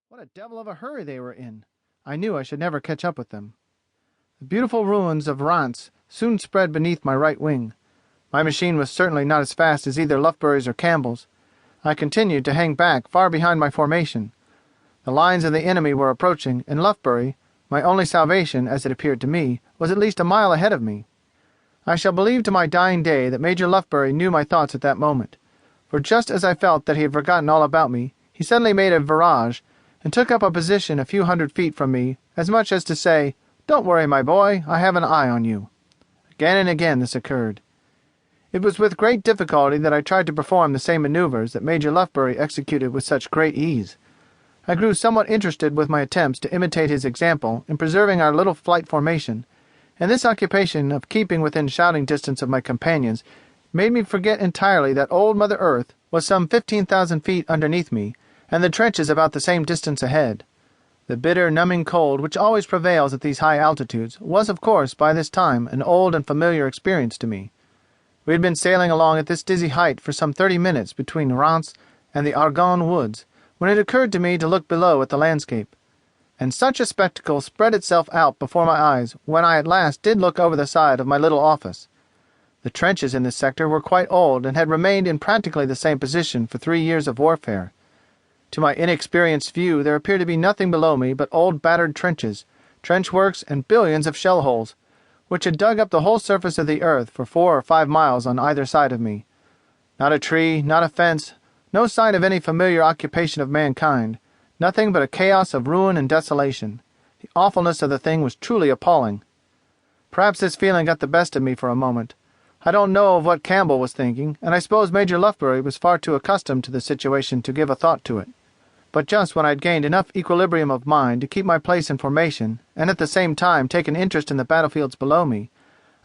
What a devil of a hurry they were in! I knew I should never catch up with them. The beautiful ruins of Reims soon spread beneath my right wing. My machine was certainly not as fast as either Lufbery's or Campbell's. I continued to hang back far behind my formation. The lines of the enemy were approaching, and Lufbery, my only salvation as it appeared to me, was at least a mile ahead of me. I shall believe to my dying day that Major Lufbery knew my thoughts at that moment, for just as I felt that he had forgotten all about me, he suddenly made a virage, and took up a position a few hundred feet from me, as much as to say, "Don't worry, my boy, I have an eye on you." Again and again this occurred. It was with great difficulty that I tried to perform the same manoeuvres that Major Lufbery executed with such great ease. I grew somewhat interested with my attempts to imitate his example in preserving our little flight formation, and this occupation of keeping within shouting distance of my companions made me forget entirely that old Mother Earth was some 15,000 feet underneath me, and the trenches about the same distance ahead. The bitter, numbing cold which always prevails at these high altitudes was, of course, by this time an old and familiar experience to me. We had been sailing along at this dizzy height for some 30 minutes between Reims and the Argonne woods, when it occurred to me to look below at the landscape. And such a spectacle spread itself out before my eyes when I at last did look over the side of my little office. The trenches in this sector were quite old and had remained in practically the same position for 3 years of warfare. To my inexperienced view there appeared to be nothing below me but old battered trenches, trench works, and billions of shell holes, which had dug up the whole surface of the earth for 4 or 5 miles on either side of me. Not a tree, not a fence, no sign of any familiar occupation of mankind, nothing but a chaos of ruin and desolation. The awfulness of the thing was truly appalling. Perhaps this feeling got the best of me for a moment. I don't know of what Campbell was thinking, and I suppose Major Lufbery was far too accustomed to the situation to give a thought to it. But just when I had gained enough equilibrium of mind to keep my place in formation, and at the same time take an interest in the battlefields below me,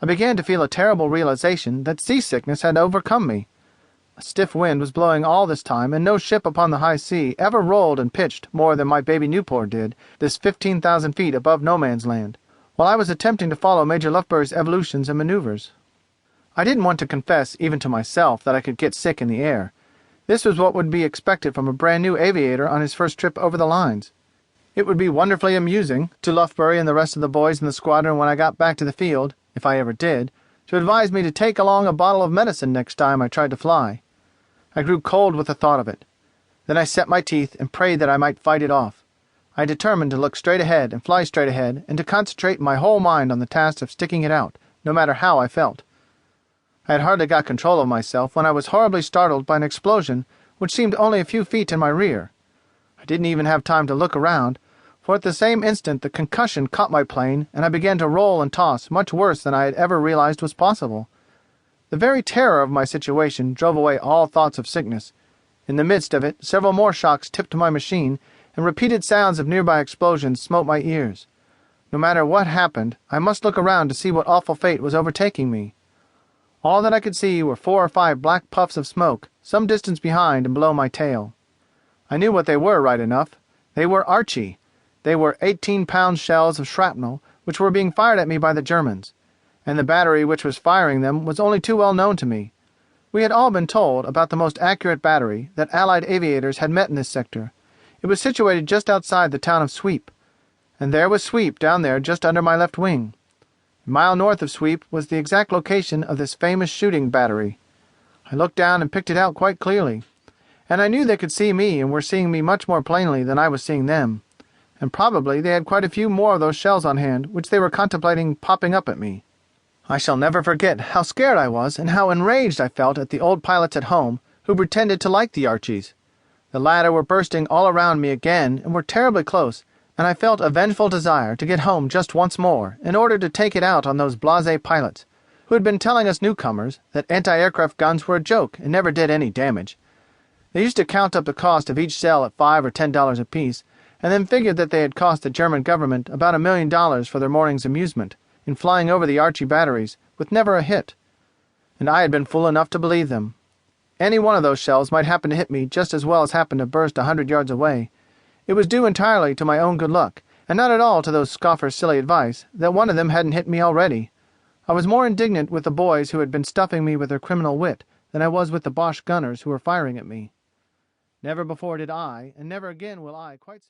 I began to feel a terrible realization that seasickness had overcome me. A stiff wind was blowing all this time, and no ship upon the high sea ever rolled and pitched more than my baby Newport did, this 15,000 feet above no man's land, while I was attempting to follow Major Lufbery's evolutions and maneuvers. I didn't want to confess even to myself that I could get sick in the air. This was what would be expected from a brand new aviator on his first trip over the lines. It would be wonderfully amusing to Lufbery and the rest of the boys in the squadron when I got back to the field, if I ever did, to advise me to take along a bottle of medicine next time I tried to fly. I grew cold with the thought of it. Then I set my teeth and prayed that I might fight it off. I determined to look straight ahead and fly straight ahead, and to concentrate my whole mind on the task of sticking it out, no matter how I felt. I had hardly got control of myself when I was horribly startled by an explosion which seemed only a few feet in my rear. I didn't even have time to look around, for at the same instant the concussion caught my plane and I began to roll and toss much worse than I had ever realized was possible. The very terror of my situation drove away all thoughts of sickness. In the midst of it several more shocks tipped my machine, and repeated sounds of nearby explosions smote my ears. No matter what happened, I must look around to see what awful fate was overtaking me. All that I could see were 4 or 5 black puffs of smoke, some distance behind and below my tail. I knew what they were right enough. They were Archie. They were 18-pound shells of shrapnel which were being fired at me by the Germans, and the battery which was firing them was only too well known to me. We had all been told about the most accurate battery that Allied aviators had met in this sector. It was situated just outside the town of Sweep, and there was Sweep down there just under my left wing. A mile north of Sweep was the exact location of this famous shooting battery. I looked down and picked it out quite clearly, and I knew they could see me and were seeing me much more plainly than I was seeing them, and probably they had quite a few more of those shells on hand which they were contemplating popping up at me. I shall never forget how scared I was and how enraged I felt at the old pilots at home who pretended to like the Archies. The latter were bursting all around me again and were terribly close, and I felt a vengeful desire to get home just once more in order to take it out on those blasé pilots, who had been telling us newcomers that anti-aircraft guns were a joke and never did any damage. They used to count up the cost of each shell at $5 or $10 apiece, and then figured that they had cost the German government about $1 million for their morning's amusement in flying over the Archie batteries with never a hit. And I had been fool enough to believe them. Any one of those shells might happen to hit me just as well as happen to burst 100 yards away. It was due entirely to my own good luck, and not at all to those scoffers' silly advice, that one of them hadn't hit me already. I was more indignant with the boys who had been stuffing me with their criminal wit than I was with the Boche gunners who were firing at me. Never before did I, and never again will I, quite so